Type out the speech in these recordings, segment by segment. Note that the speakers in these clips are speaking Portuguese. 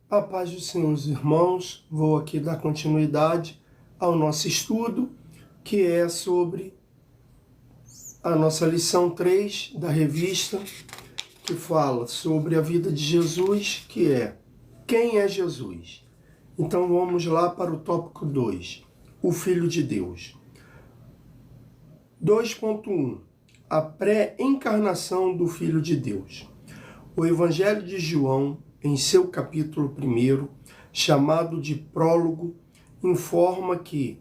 A paz do Senhor, os irmãos, vou aqui dar continuidade ao nosso estudo, que é sobre a nossa lição 3 da revista, que fala sobre a vida de Jesus, que é: quem é Jesus? Então vamos lá para o tópico 2, o Filho de Deus. 2.1, a pré-encarnação do Filho de Deus. O Evangelho de João, em seu capítulo 1, chamado de prólogo, informa que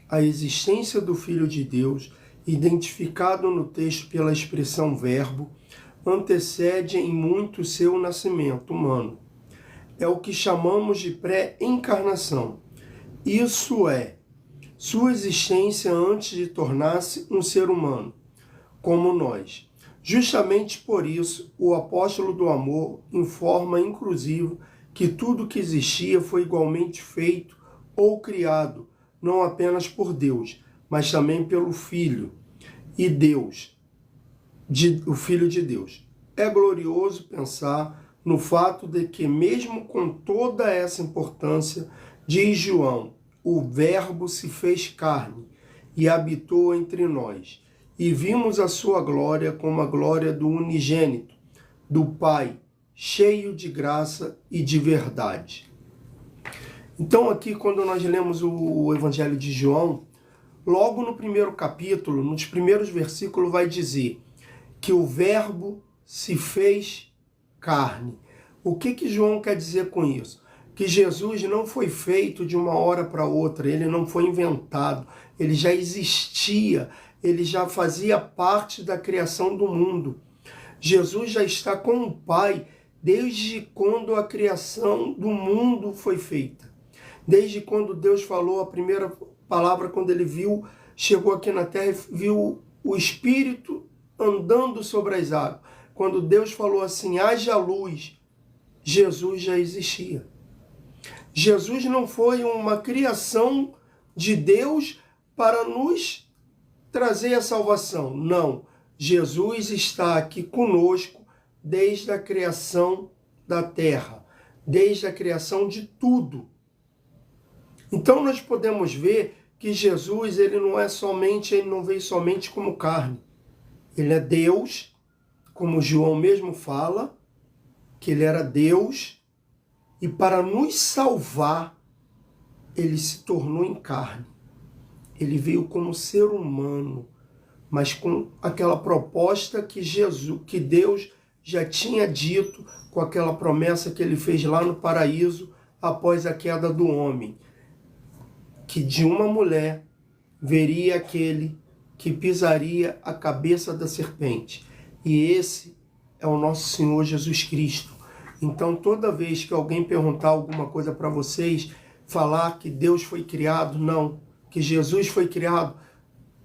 a existência do Filho de Deus, identificado no texto pela expressão verbo, antecede em muito seu nascimento humano. É o que chamamos de pré-encarnação. Isso é, sua existência antes de tornar-se um ser humano, como nós. Justamente por isso, o apóstolo do amor informa, inclusive, que tudo que existia foi igualmente feito ou criado, não apenas por Deus, mas também pelo Filho e Deus, o Filho de Deus. É glorioso pensar no fato de que, mesmo com toda essa importância, diz João, o Verbo se fez carne e habitou entre nós. E vimos a sua glória como a glória do unigênito, do Pai, cheio de graça e de verdade. Então aqui, quando nós lemos o Evangelho de João, logo no primeiro capítulo, nos primeiros versículos, vai dizer que o Verbo se fez carne. O que João quer dizer com isso? Que Jesus não foi feito de uma hora para outra, ele não foi inventado, ele já existia, ele já fazia parte da criação do mundo. Jesus já está com o Pai desde quando a criação do mundo foi feita. Desde quando Deus falou a primeira palavra, quando ele chegou aqui na terra e viu o Espírito andando sobre as águas. Quando Deus falou assim, haja luz, Jesus já existia. Jesus não foi uma criação de Deus para nos trazer a salvação. Não. Jesus está aqui conosco desde a criação da terra, desde a criação de tudo. Então nós podemos ver que Jesus, ele não veio somente como carne. Ele é Deus, como João mesmo fala, que ele era Deus, e para nos salvar, ele se tornou em carne. Ele veio como ser humano, mas com aquela proposta que Deus já tinha dito, com aquela promessa que ele fez lá no paraíso após a queda do homem, que de uma mulher veria aquele que pisaria a cabeça da serpente. E esse é o nosso Senhor Jesus Cristo. Então, toda vez que alguém perguntar alguma coisa para vocês, falar que Deus foi criado, não. Que Jesus foi criado,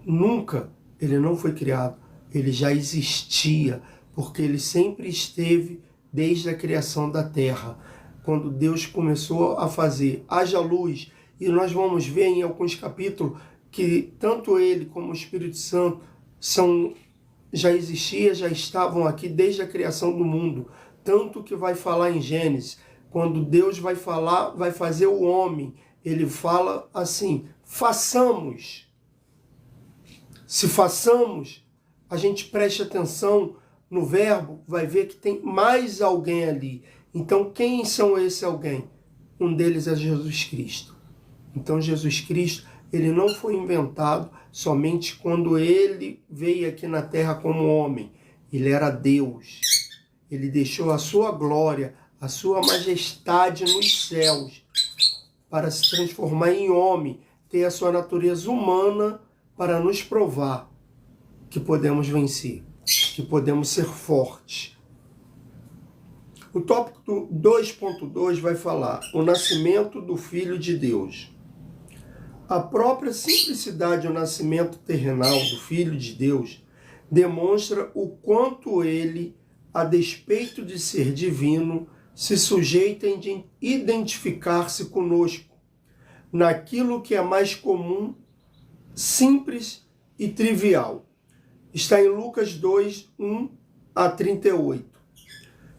nunca. Ele não foi criado. Ele já existia, porque ele sempre esteve desde a criação da terra. Quando Deus começou a fazer, haja luz, e nós vamos ver em alguns capítulos que tanto ele como o Espírito Santo já existiam, já estavam aqui desde a criação do mundo. Tanto que vai falar em Gênesis, quando Deus vai fazer o homem, ele fala assim, façamos. Se façamos, a gente preste atenção no verbo, vai ver que tem mais alguém ali. Então, quem são esse alguém? Um deles é Jesus Cristo. Então, Jesus Cristo, ele não foi inventado somente quando ele veio aqui na terra como homem. Ele era Deus. Ele deixou a sua glória, a sua majestade nos céus, para se transformar em homem, ter a sua natureza humana para nos provar que podemos vencer, que podemos ser fortes. O tópico 2.2 vai falar o nascimento do Filho de Deus. A própria simplicidade do nascimento terrenal do Filho de Deus demonstra o quanto ele, a despeito de ser divino, se sujeita a identificar-se conosco naquilo que é mais comum, simples e trivial. Está em Lucas 2, 1 a 38.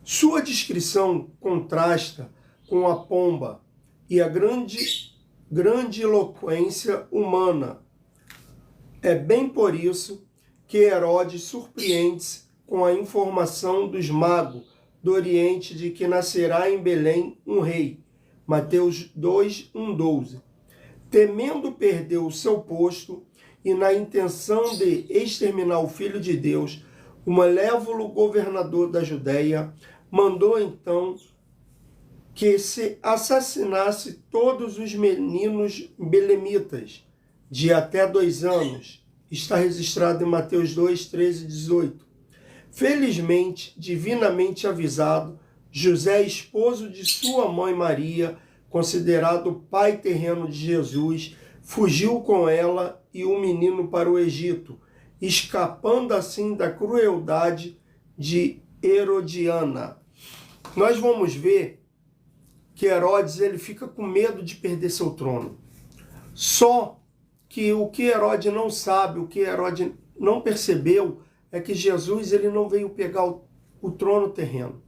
Sua descrição contrasta com a pomba e a grande eloquência humana. É bem por isso que Herodes surpreende-se com a informação dos magos do Oriente de que nascerá em Belém um rei. Mateus 2, 1, 12. Temendo perder o seu posto e na intenção de exterminar o Filho de Deus, o malévolo governador da Judéia mandou então que se assassinasse todos os meninos belemitas de até 2 anos. Está registrado em Mateus 2, 13 e 18. Felizmente, divinamente avisado, José, esposo de sua mãe Maria, considerado o pai terreno de Jesus, fugiu com ela e o menino para o Egito, escapando assim da crueldade de Herodiana. Nós vamos ver que Herodes ele fica com medo de perder seu trono. Só que o que Herodes não sabe, o que Herodes não percebeu, é que Jesus ele não veio pegar o trono terreno.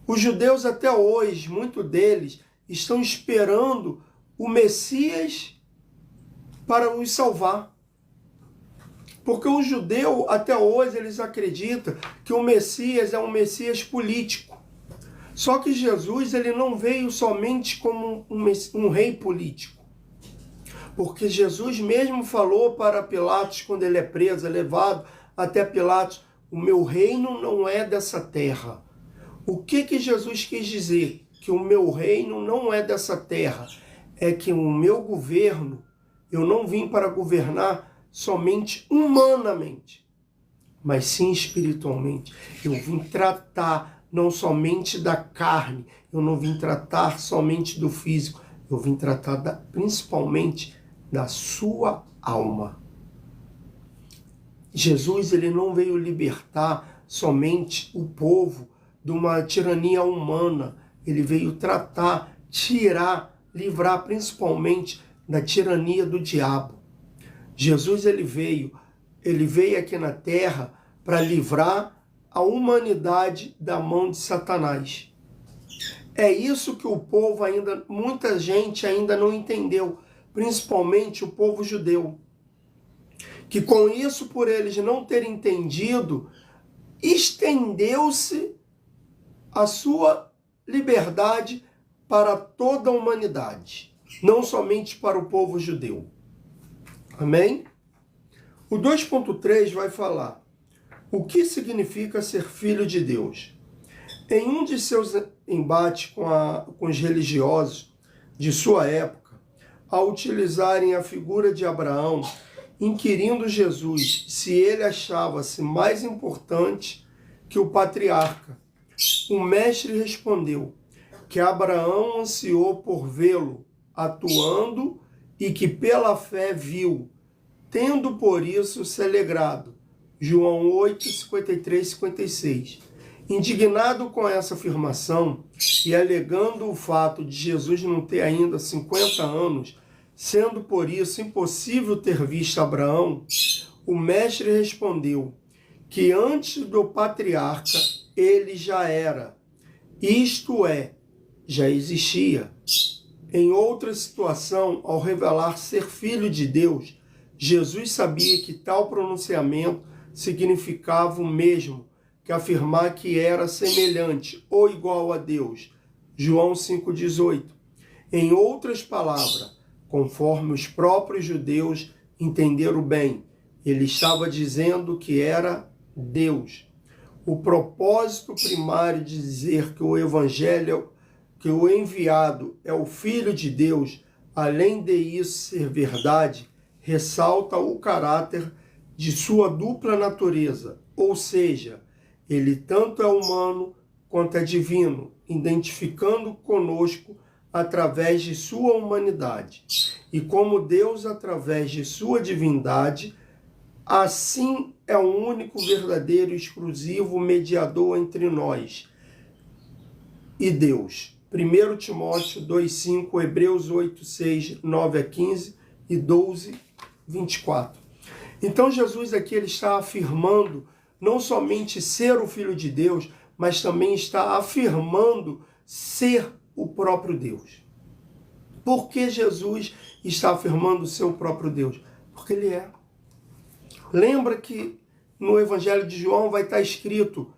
Os judeus até hoje, muitos deles, estão esperando o Messias para os salvar. Porque o judeu, até hoje, eles acreditam que o Messias é um Messias político. Só que Jesus ele não veio somente como um rei político. Porque Jesus mesmo falou para Pilatos, quando ele é preso, é levado até Pilatos, o meu reino não é dessa terra. O que Jesus quis dizer? Que o meu reino não é dessa terra. É que o meu governo, eu não vim para governar somente humanamente, mas sim espiritualmente. Eu vim tratar não somente da carne, eu não vim tratar somente do físico, eu vim tratar principalmente da sua alma. Jesus ele não veio libertar somente o povo de uma tirania humana, ele veio tratar, tirar, livrar principalmente da tirania do diabo. Jesus ele veio aqui na terra para livrar a humanidade da mão de Satanás. É isso que o povo muita gente ainda não entendeu, principalmente o povo judeu. Que com isso, por eles não terem entendido, estendeu-se a sua liberdade para toda a humanidade, não somente para o povo judeu. Amém? O 2.3 vai falar o que significa ser filho de Deus. Em um de seus embates com os religiosos de sua época, ao utilizarem a figura de Abraão, inquirindo Jesus se ele achava-se mais importante que o patriarca, o mestre respondeu que Abraão ansiou por vê-lo atuando e que pela fé viu, tendo por isso se alegrado. João 8, 53, 56. Indignado com essa afirmação e alegando o fato de Jesus não ter ainda 50 anos, sendo por isso impossível ter visto Abraão, o mestre respondeu que antes do patriarca ele já era, isto é, já existia. Em outra situação, ao revelar ser filho de Deus, Jesus sabia que tal pronunciamento significava o mesmo que afirmar que era semelhante ou igual a Deus. João 5,18. Em outras palavras, conforme os próprios judeus entenderam bem, ele estava dizendo que era Deus. O propósito primário de dizer que o Evangelho, que o enviado é o Filho de Deus, além de isso ser verdade, ressalta o caráter de sua dupla natureza, ou seja, ele tanto é humano quanto é divino, identificando conosco através de sua humanidade. E como Deus através de sua divindade, assim é o único verdadeiro e exclusivo mediador entre nós e Deus. 1 Timóteo 2,5, Hebreus 8, 6, 9 a 15 e 12, 24. Então Jesus aqui ele está afirmando não somente ser o Filho de Deus, mas também está afirmando ser o próprio Deus. Por que Jesus está afirmando o seu próprio Deus? Porque ele é. Lembra que no Evangelho de João vai estar escrito: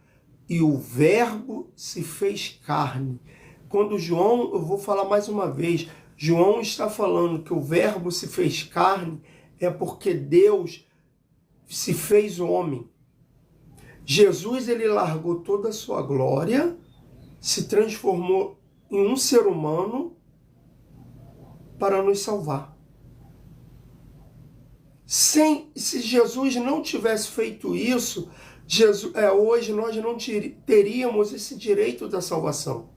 e o Verbo se fez carne. Quando João, eu vou falar mais uma vez, João está falando que o Verbo se fez carne, é porque Deus se fez homem. Jesus, ele largou toda a sua glória, se transformou em um ser humano para nos salvar. Se Jesus não tivesse feito isso, hoje nós não teríamos esse direito da salvação.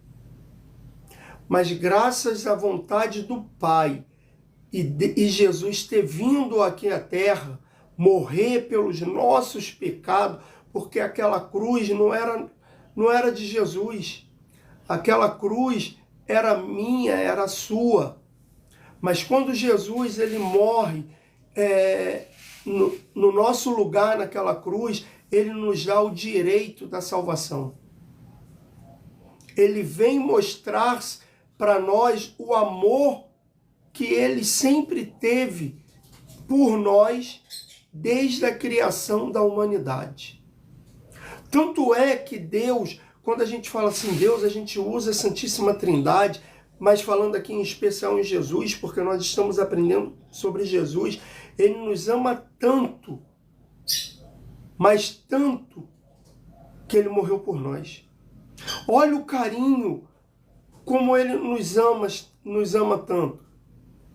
Mas graças à vontade do Pai e Jesus ter vindo aqui à Terra, morrer pelos nossos pecados, porque aquela cruz não era de Jesus. Aquela cruz era minha, era sua. Mas quando Jesus ele morre no nosso lugar naquela cruz, ele nos dá o direito da salvação. Ele vem mostrar para nós o amor que ele sempre teve por nós desde a criação da humanidade. Tanto é que Deus, quando a gente fala assim, Deus, a gente usa a Santíssima Trindade, mas falando aqui em especial em Jesus, porque nós estamos aprendendo sobre Jesus, ele nos ama tanto, mas tanto, que ele morreu por nós. Olha o carinho, como ele nos ama tanto.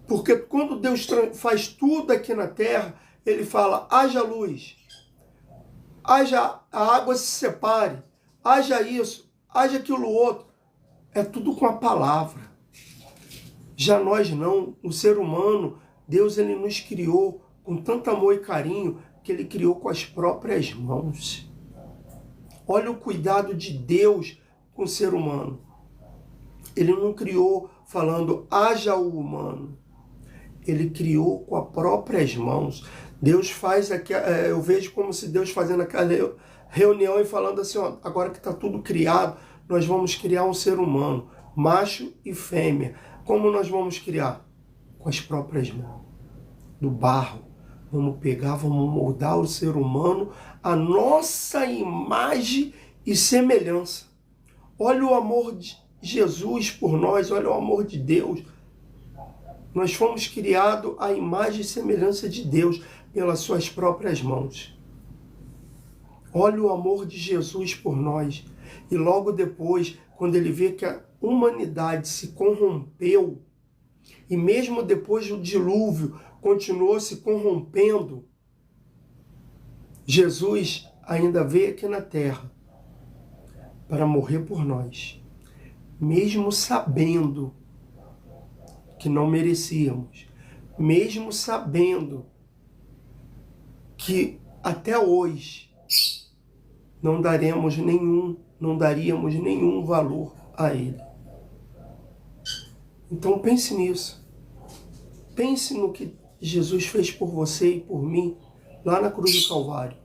Porque quando Deus faz tudo aqui na terra, ele fala, haja luz, haja a água se separe, haja isso, haja aquilo outro. É tudo com a palavra. Já nós não, o ser humano, Deus ele nos criou com tanto amor e carinho que ele criou com as próprias mãos. Olha o cuidado de Deus com o ser humano. Ele não criou falando, haja o humano. Ele criou com as próprias mãos. Deus faz aqui, eu vejo como se Deus fazendo aquela reunião e falando assim, ó, agora que está tudo criado, nós vamos criar um ser humano, macho e fêmea. Como nós vamos criar? Com as próprias mãos, do barro. Vamos pegar, vamos moldar o ser humano à nossa imagem e semelhança. Olha o amor de Jesus por nós, olha o amor de Deus. Nós fomos criados à imagem e semelhança de Deus pelas suas próprias mãos. Olha o amor de Jesus por nós. E logo depois, quando ele vê que a humanidade se corrompeu, e mesmo depois do dilúvio continuou se corrompendo, Jesus ainda veio aqui na terra para morrer por nós, mesmo sabendo que não merecíamos, mesmo sabendo que até hoje não daríamos nenhum valor a ele. Então pense nisso. Pense no que Jesus fez por você e por mim lá na cruz do Calvário.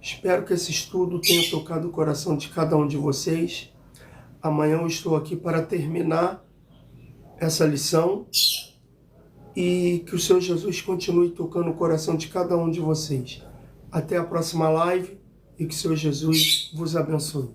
Espero que esse estudo tenha tocado o coração de cada um de vocês. Amanhã eu estou aqui para terminar essa lição e que o Senhor Jesus continue tocando o coração de cada um de vocês. Até a próxima live e que o Senhor Jesus vos abençoe.